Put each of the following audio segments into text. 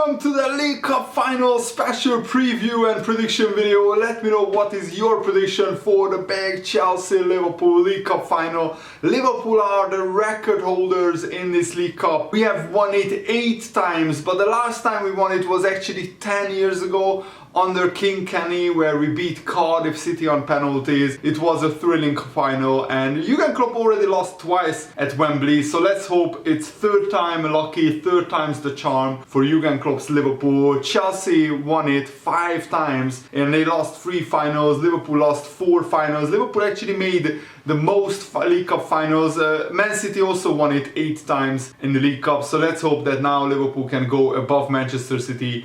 Welcome to the League Cup final special preview and prediction video. Let me know what is your prediction for the big Chelsea-Liverpool League Cup final. Liverpool are the record holders in this League Cup. We have won it 8 times, but the last time we won it was actually 10 years ago under King Kenny, where we beat Cardiff City on penalties. It was a thrilling final, and Jurgen Klopp already lost twice at Wembley, so let's hope it's third time lucky, third time's the charm for Jurgen Klopp's Liverpool. Chelsea won it 5 times and they lost 3 finals. Liverpool lost 4 finals. Liverpool actually made the most League Cup finals. Man City also won it 8 times in the League Cup, so let's hope that now Liverpool can go above Manchester City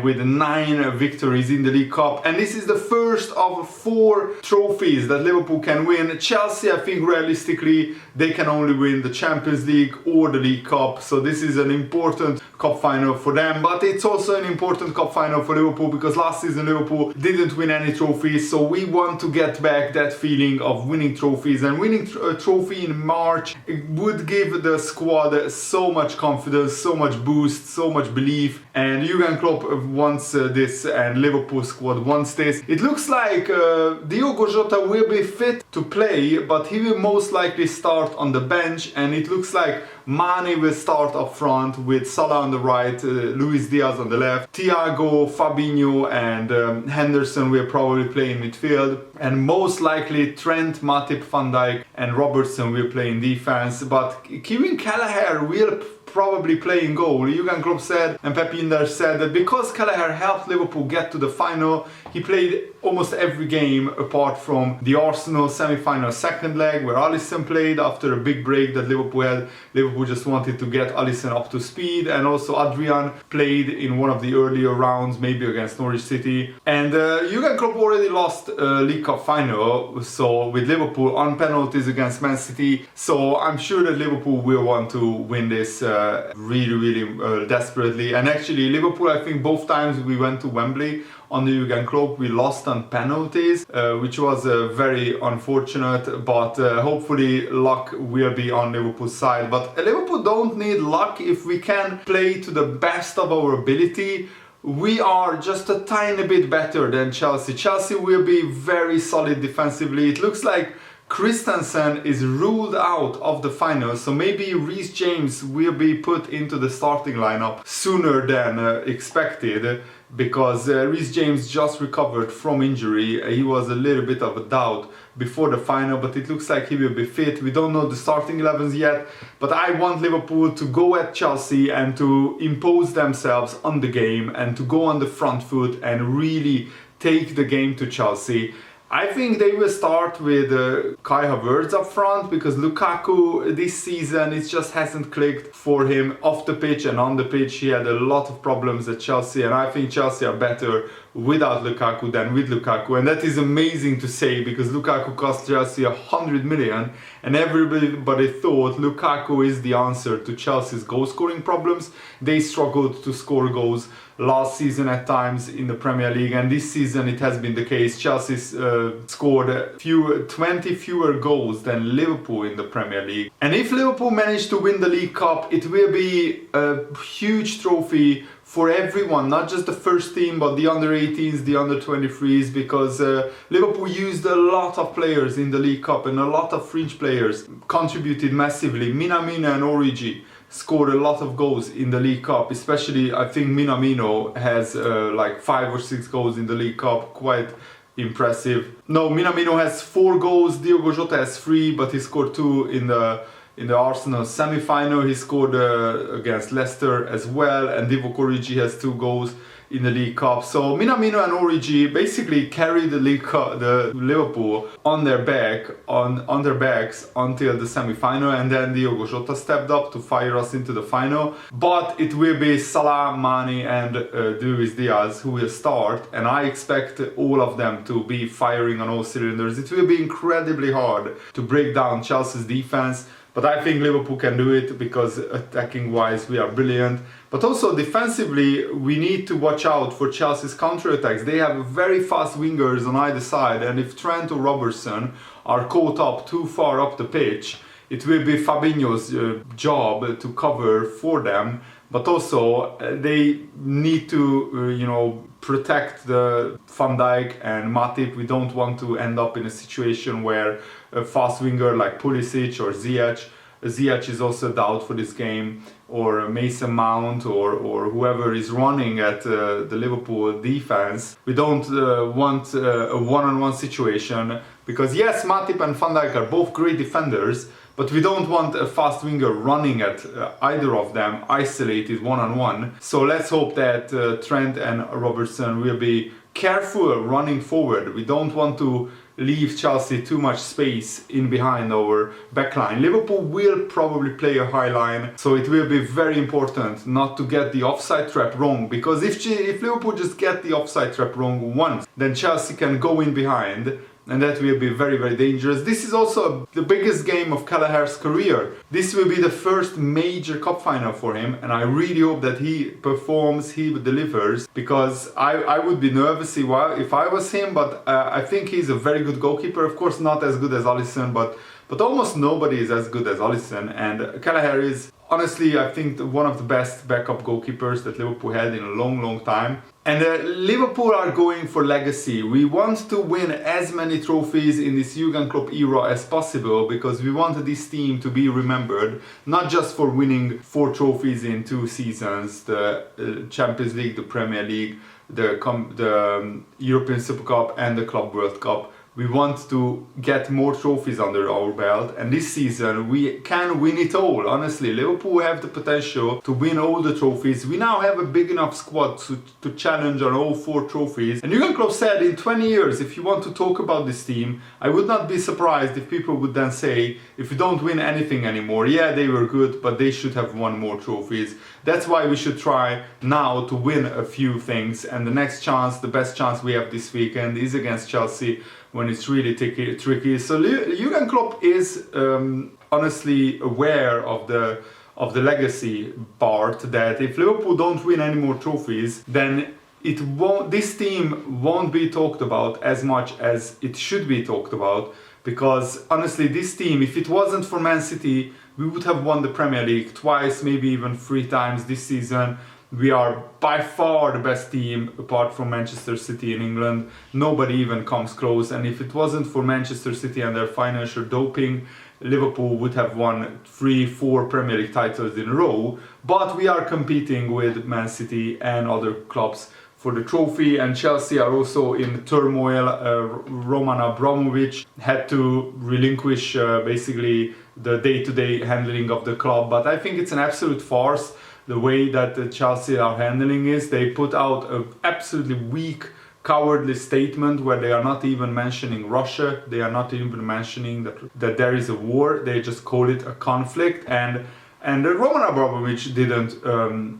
with 9 victories in the League Cup. And this is the first of 4 trophies that Liverpool can win. Chelsea, I think realistically, they can only win the Champions League or the League Cup. So this is an important cup final for them. But it's also an important cup final for Liverpool, because last season Liverpool didn't win any trophies. So we want to get back that feeling of winning trophies. And winning a trophy in March, it would give the squad so much confidence, so much boost, so much belief. And Jurgen Klopp wants this, and Liverpool squad wants this. It looks like Diogo Jota will be fit to play, but he will most likely start on the bench, and it looks like Mane will start up front with Salah on the right, Luis Diaz on the left, Thiago, Fabinho and Henderson will probably play in midfield, and most likely Trent, Matip, Van Dijk and Robertson will play in defense, but Kieran Kelleher will probably play in goal. Jurgen Klopp said, and Pep Inder said, that because Kelleher helped Liverpool get to the final, he played almost every game apart from the Arsenal semi-final second leg, where Alisson played after a big break that Liverpool had. Liverpool just wanted to get Alisson up to speed, and also Adrian played in one of the earlier rounds, maybe against Norwich City. And Jurgen Klopp already lost a League Cup final, so with Liverpool on penalties against Man City. So I'm sure that Liverpool will want to win this really desperately. And actually Liverpool, I think both times we went to Wembley under Jurgen Klopp, we lost on penalties, which was very unfortunate, but hopefully luck will be on Liverpool's side. But Liverpool don't need luck if we can play to the best of our ability. We are just a tiny bit better than Chelsea. Chelsea will be very solid defensively. It looks like Christensen is ruled out of the final, so maybe Reece James will be put into the starting lineup sooner than expected, because Reece James just recovered from injury. He was a little bit of a doubt before the final, but it looks like he will be fit. We don't know the starting 11s yet, but I want Liverpool to go at Chelsea and to impose themselves on the game and to go on the front foot and really take the game to Chelsea. I think they will start with Kai Havertz up front, because Lukaku this season, it just hasn't clicked for him off the pitch and on the pitch. He had a lot of problems at Chelsea, and I think Chelsea are better without Lukaku than with Lukaku, and that is amazing to say, because Lukaku cost Chelsea 100 million and everybody thought Lukaku is the answer to Chelsea's goal scoring problems. They struggled to score goals last season at times in the Premier League, and this season it has been the case. Chelsea scored 20 fewer goals than Liverpool in the Premier League. And if Liverpool manage to win the League Cup, it will be a huge trophy for everyone, not just the first team, but the under-18s, the under-23s, because Liverpool used a lot of players in the League Cup, and a lot of fringe players contributed massively. Minamino and Origi scored a lot of goals in the League Cup, especially I think Minamino has like 5 or 6 goals in the League Cup, quite impressive. No, Minamino has 4 goals, Diogo Jota has 3, but he scored 2 in the Arsenal semi-final. He scored against Leicester as well, and Divock Origi has 2 goals in the League Cup. So Minamino and Origi basically carried the Liverpool on their backs until the semi-final, and then Diogo Jota stepped up to fire us into the final. But it will be Salah, Mane and Luis Diaz who will start, and I expect all of them to be firing on all cylinders. It will be incredibly hard to break down Chelsea's defense, but I think Liverpool can do it, because attacking wise we are brilliant. But also defensively we need to watch out for Chelsea's counter-attacks. They have very fast wingers on either side, and if Trent or Robertson are caught up too far up the pitch, it will be Fabinho's job to cover for them. but also they need to, protect the Van Dijk and Matip. We don't want to end up in a situation where a fast winger like Pulisic or Ziyech is also doubt for this game, or Mason Mount or whoever is running at the Liverpool defense. We don't want a one-on-one situation, because yes, Matip and Van Dijk are both great defenders, but we don't want a fast winger running at either of them isolated one-on-one. So let's hope that Trent and Robertson will be careful running forward. We don't want to leave Chelsea too much space in behind our backline. Liverpool will probably play a high line, so it will be very important not to get the offside trap wrong, because if Liverpool just get the offside trap wrong once, then Chelsea can go in behind, and that will be very, very dangerous. This is also the biggest game of Kelleher's career. This will be the first major cup final for him, and I really hope that he performs, he delivers, because I would be nervous if I was him, but I think he's a very good goalkeeper. Of course, not as good as Alisson, but almost nobody is as good as Alisson, and Kelleher is honestly, I think, one of the best backup goalkeepers that Liverpool had in a long, long time. And Liverpool are going for legacy. We want to win as many trophies in this Jurgen Klopp era as possible, because we want this team to be remembered, not just for winning 4 trophies in 2 seasons, the Champions League, the Premier League, the European Super Cup and the Club World Cup. We want to get more trophies under our belt, and this season we can win it all. Honestly, Liverpool have the potential to win all the trophies. We now have a big enough squad to challenge on all 4 trophies. And Jurgen Klopp said in 20 years, if you want to talk about this team, I would not be surprised if people would then say, if you don't win anything anymore, yeah, they were good, but they should have won more trophies. That's why we should try now to win a few things, and the next chance, the best chance we have this weekend is against Chelsea, when it's really tricky. So Jurgen Klopp is honestly aware of the legacy part, that if Liverpool don't win any more trophies, then this team won't be talked about as much as it should be talked about, because honestly, this team, if it wasn't for Man City, we would have won the Premier League twice, maybe even 3 times this season. We are by far the best team apart from Manchester City in England. Nobody even comes close. And if it wasn't for Manchester City and their financial doping, Liverpool would have won 3-4 Premier League titles in a row. But we are competing with Man City and other clubs for the trophy, and Chelsea are also in turmoil. Roman Abramovich had to relinquish basically the day-to-day handling of the club, but I think it's an absolute farce the way that the Chelsea are handling is. They put out an absolutely weak, cowardly statement where they are not even mentioning Russia, they are not even mentioning that there is a war, they just call it a conflict. And Roman Abramovich didn't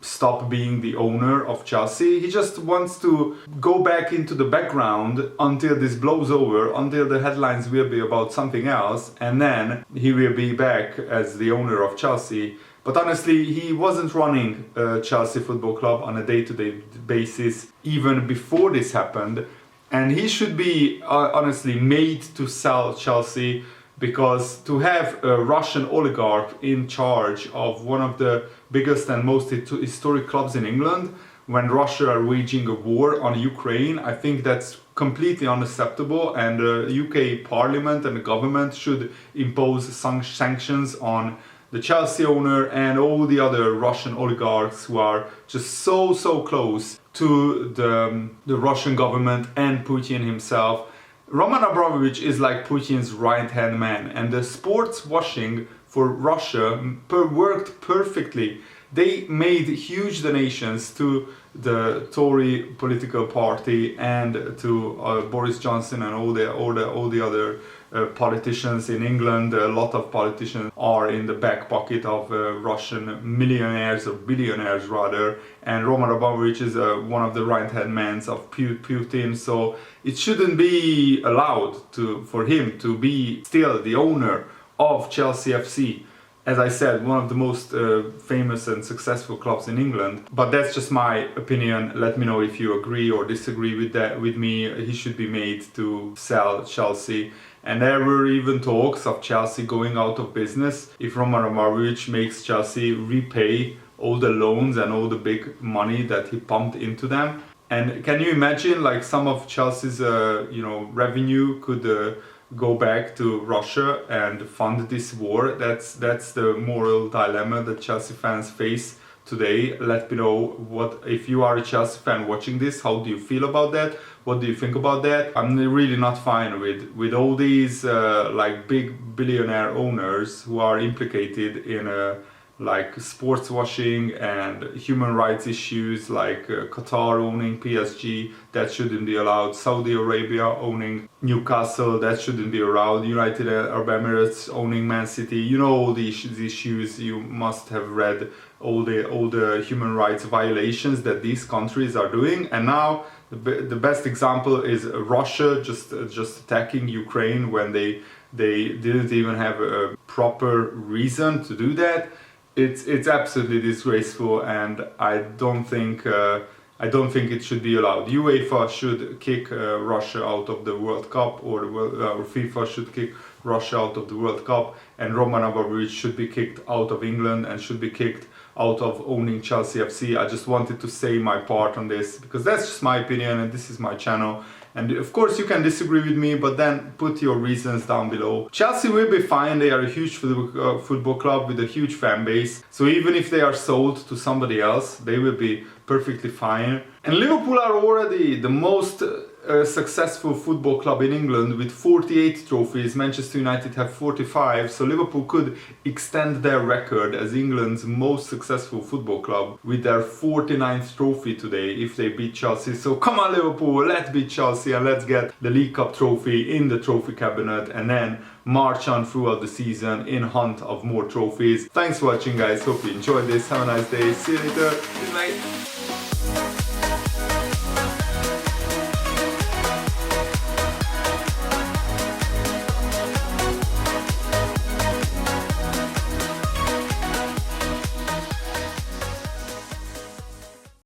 stop being the owner of Chelsea. He just wants to go back into the background until this blows over, until the headlines will be about something else, and then he will be back as the owner of Chelsea. But honestly, he wasn't running Chelsea Football Club on a day-to-day basis even before this happened. And he should be honestly made to sell Chelsea, because to have a Russian oligarch in charge of one of the biggest and most historic clubs in England, when Russia are waging a war on Ukraine, I think that's completely unacceptable, and the UK Parliament and the government should impose sanctions on the Chelsea owner and all the other Russian oligarchs who are just so close to the Russian government and Putin himself. Roman Abramovich is like Putin's right-hand man, and the sports washing for Russia worked perfectly. They made huge donations to the Tory political party and to Boris Johnson and all the other politicians in England. A lot of politicians are in the back pocket of Russian millionaires or billionaires rather, and Roman Abramovich is one of the right-hand men of Putin, so it shouldn't be allowed for him to be still the owner of Chelsea FC. As I said, one of the most famous and successful clubs in England. But that's just my opinion. Let me know if you agree or disagree with me. He should be made to sell Chelsea. And there were even talks of Chelsea going out of business if Roman Abramovich makes Chelsea repay all the loans and all the big money that he pumped into them. And can you imagine, like, some of Chelsea's revenue could go back to Russia and fund this war? That's the moral dilemma that Chelsea fans face today. Let me know, what if you are a Chelsea fan watching this, how do you feel about that? What do you think about that? I'm really not fine with all these like big billionaire owners who are implicated in like sports washing and human rights issues, like Qatar owning PSG, that shouldn't be allowed. Saudi Arabia owning Newcastle, that shouldn't be allowed. United Arab Emirates owning Man City. You know all these issues. You must have read all the human rights violations that these countries are doing. And now the best example is Russia just attacking Ukraine when they didn't even have a proper reason to do that. It's absolutely disgraceful, and I don't think it should be allowed. UEFA should kick Russia out of the World Cup, or FIFA should kick Russia out of the World Cup, and Roman Abramovich should be kicked out of England and should be kicked out of owning Chelsea FC. I just wanted to say my part on this because that's just my opinion and this is my channel. And of course you can disagree with me, but then put your reasons down below. Chelsea will be fine. They are a huge football club with a huge fan base. So even if they are sold to somebody else, they will be perfectly fine. And Liverpool are already the most successful football club in England with 48 trophies. Manchester United have 45, so Liverpool could extend their record as England's most successful football club with their 49th trophy today if they beat Chelsea. So come on Liverpool, let's beat Chelsea and let's get the League Cup trophy in the trophy cabinet and then march on throughout the season in hunt of more trophies. Thanks for watching guys, hope you enjoyed this. Have a nice day, see you later, good night.